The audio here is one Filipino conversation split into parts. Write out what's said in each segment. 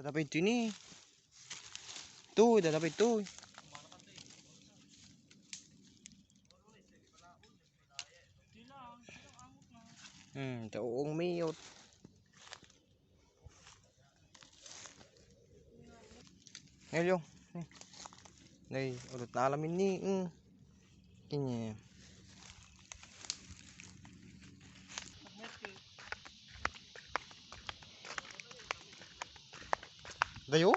Dadapay ito ni. Ito, dadapay ito. Taong mayot. Ngayon, nay, ulit na alamin ni. Kanya. Dayo?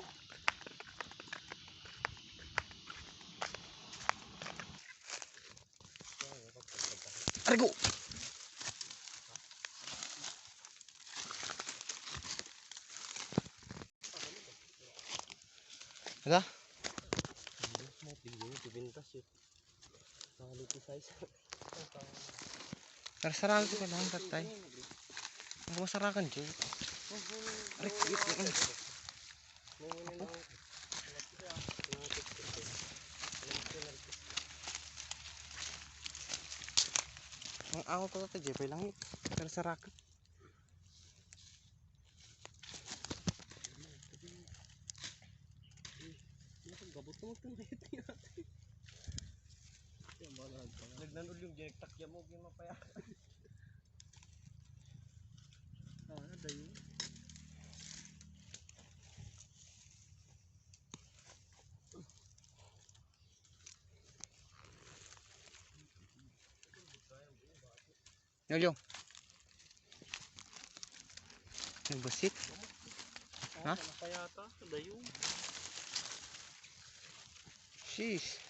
Arigo! Ada? Mau tinggi dibintas yun. Nakaluti size. Narsarakan ko lang tatay. Ang masarakan dyan. Arik, ang ako ko tatay dyan. Langit. Narsarakan. Gabot mo ito na ito natin. Nagnanol yung takya mo yung mapaya. Ada yun. Yolyo. Nagbasit. Ha? Napayata. Ada yun. Sheesh.